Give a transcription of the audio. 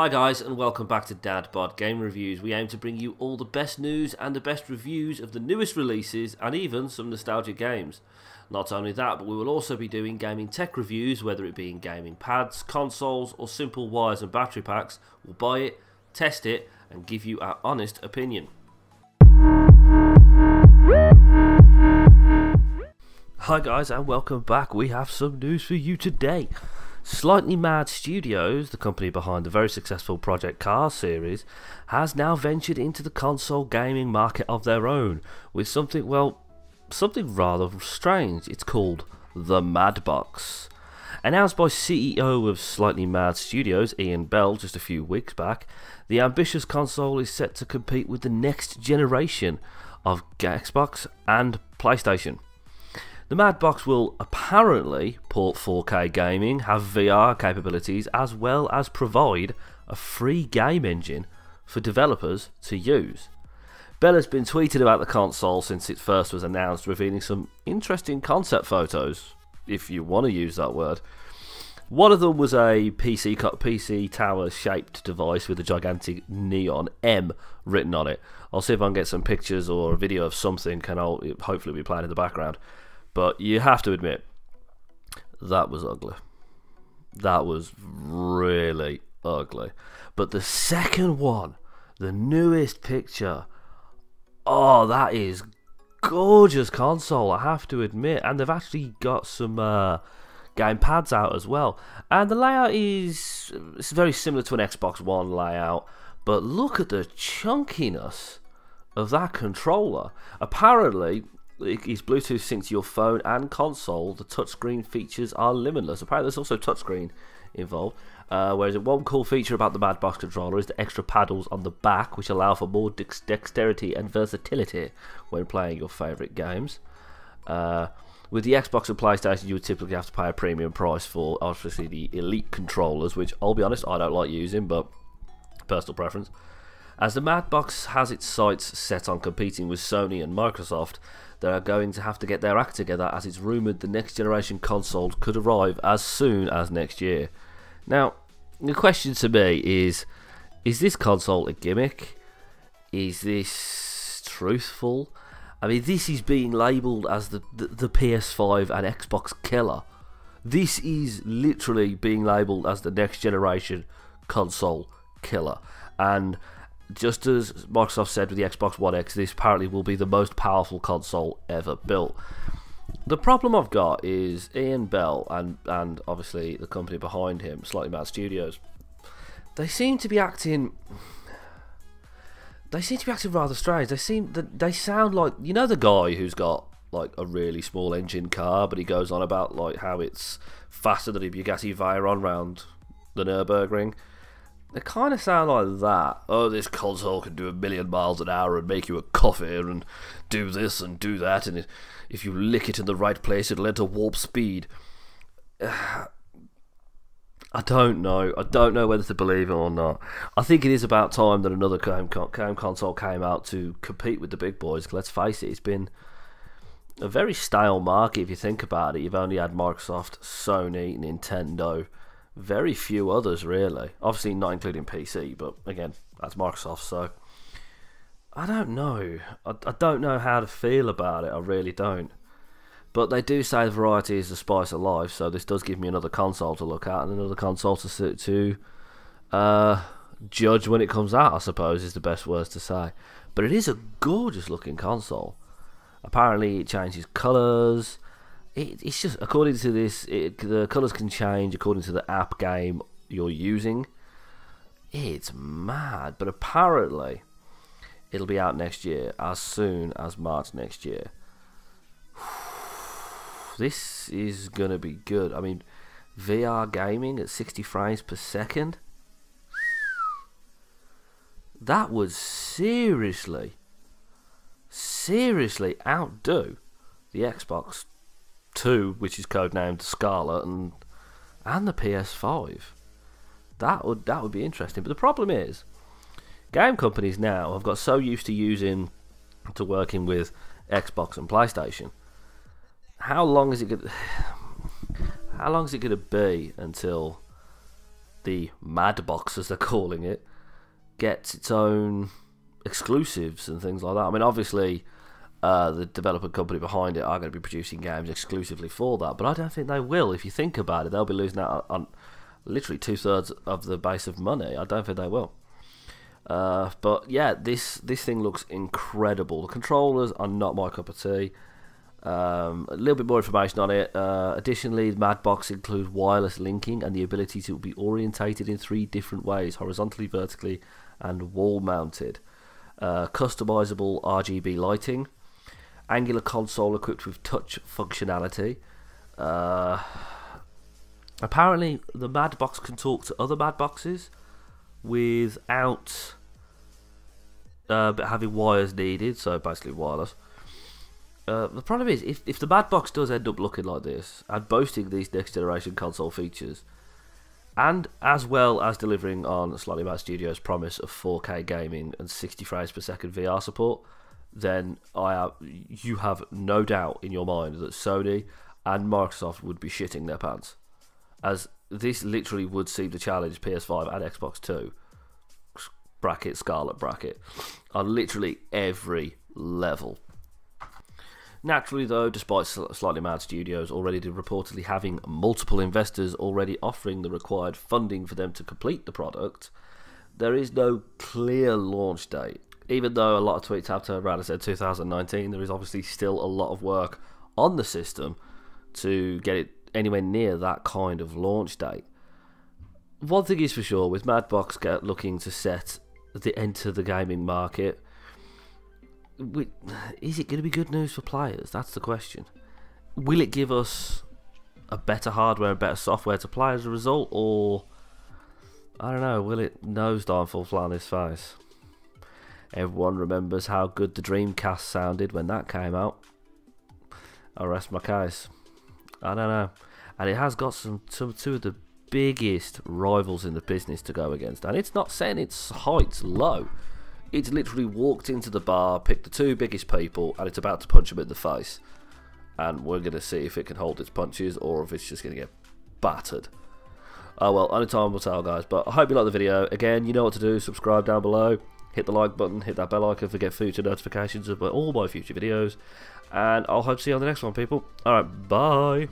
Hi guys, and welcome back to DadBodGaming Reviews. We aim to bring you all the best news and the best reviews of the newest releases and even some nostalgic games. Not only that, but we will also be doing gaming tech reviews, whether it be in gaming pads, consoles or simple wires and battery packs. We'll buy it, test it and give you our honest opinion. Hi guys, and welcome back. We have some news for you today. Slightly Mad Studios, the company behind the very successful Project Cars series, has now ventured into the console gaming market of their own with something rather strange. It's called the Mad Box. Announced by CEO of Slightly Mad Studios, Ian Bell, just a few weeks back, the ambitious console is set to compete with the next generation of Xbox and PlayStation. The Mad Box will apparently port 4K gaming, have VR capabilities, as well as provide a free game engine for developers to use. Bell has been tweeted about the console since it first was announced, revealing some interesting concept photos, if you want to use that word. One of them was a PC tower shaped device with a gigantic neon M written on it. I'll see if I can get some pictures or a video of something, and I'll hopefully be playing in the background. But you have to admit, that was ugly. That was really ugly. But the second one, the newest picture, oh, that is gorgeous console, I have to admit. And they've actually got some game pads out as well. And the layout is very similar to an Xbox One layout. But look at the chunkiness of that controller. Apparently, it's Bluetooth synced to your phone and console. The touchscreen features are limitless. Apparently there's also touchscreen involved. Whereas one cool feature about the Mad Box controller is the extra paddles on the back, which allow for more dexterity and versatility when playing your favourite games. With the Xbox and PlayStation, you would typically have to pay a premium price for, obviously, the Elite controllers, which, I'll be honest, I don't like using, but personal preference. As the Mad Box has its sights set on competing with Sony and Microsoft, they are going to have to get their act together, as it's rumoured the next generation consoles could arrive as soon as next year. Now, the question to me is this console a gimmick? Is this truthful? I mean, this is being labelled as the PS5 and Xbox killer. This is literally being labelled as the next generation console killer. And just as Microsoft said with the Xbox One X, this apparently will be the most powerful console ever built. The problem I've got is Ian Bell and obviously the company behind him, Slightly Mad Studios. They seem to be acting rather strange. They sound like, you know, the guy who's got like a really small engine car, but he goes on about like how it's faster than a Bugatti Veyron round the Nürburgring. They kind of sound like that. Oh, this console can do 1,000,000 miles an hour and make you a coffee and do this and do that, and if you lick it in the right place, it'll enter warp speed. I don't know. I don't know whether to believe it or not. I think it is about time that another game console came out to compete with the big boys. 'Cause let's face it, it's been a very stale market if you think about it. You've only had Microsoft, Sony, Nintendo. Very few others, really. Obviously not including PC, but again, that's Microsoft, so I don't know. I don't know how to feel about it. I really don't. But they do say variety is the spice of life, so this does give me another console to look at and another console to judge when it comes out, I suppose, is the best words to say. But it is a gorgeous looking console. Apparently it changes colours. It's just, according to this, the colours can change according to the app game you're using. It's mad, but apparently it'll be out next year, as soon as March next year. This is going to be good. I mean, VR gaming at 60 frames per second? That would seriously outdo the Xbox 2, which is codenamed Scarlet, and the PS5. That would be interesting. But the problem is, game companies now have got so used to working with Xbox and PlayStation. How long is it going to be until the Mad Box, as they're calling it, gets its own exclusives and things like that. I mean, obviously, the developer company behind it are going to be producing games exclusively for that, but I don't think they will. If you think about it, they'll be losing out on literally 2/3 of the base of money. I don't think they will. But yeah, this thing looks incredible. The controllers are not my cup of tea. A little bit more information on it. Additionally, the Mad Box includes wireless linking and the ability to be orientated in 3 different ways: horizontally, vertically, and wall mounted. Customizable RGB lighting, angular console equipped with touch functionality. Apparently the Mad Box can talk to other Mad Boxes without having wires needed, so basically wireless. The problem is, if the Mad Box does end up looking like this and boasting these next generation console features, and as well as delivering on Slightly Mad Studios' promise of 4K gaming and 60 frames per second VR support, then you have no doubt in your mind that Sony and Microsoft would be shitting their pants, as this literally would seem to challenge PS5 and Xbox 2 bracket Scarlet bracket on literally every level. Naturally though, despite Slightly Mad Studios already reportedly having multiple investors already offering the required funding for them to complete the product, there is no clear launch date. Even though a lot of tweets have turned around and said 2019, there is obviously still a lot of work on the system to get it anywhere near that kind of launch date. One thing is for sure, with Mad Box looking to enter the gaming market, is it going to be good news for players? That's the question. Will it give us a better hardware and better software to play as a result, or I don't know, will it nosedive fall flat on his face? Everyone remembers how good the Dreamcast sounded when that came out. I rest my case. I don't know. And it has got two of the biggest rivals in the business to go against, and it's not setting its heights low. It's literally walked into the bar, picked the 2 biggest people, and it's about to punch them in the face. And we're going to see if it can hold its punches or if it's just going to get battered. Oh well, only time will tell, guys. But I hope you like the video. Again, you know what to do. Subscribe down below. Hit the like button. Hit that bell icon for get future notifications of all my future videos. And I'll hope to see you on the next one, people. Alright, bye.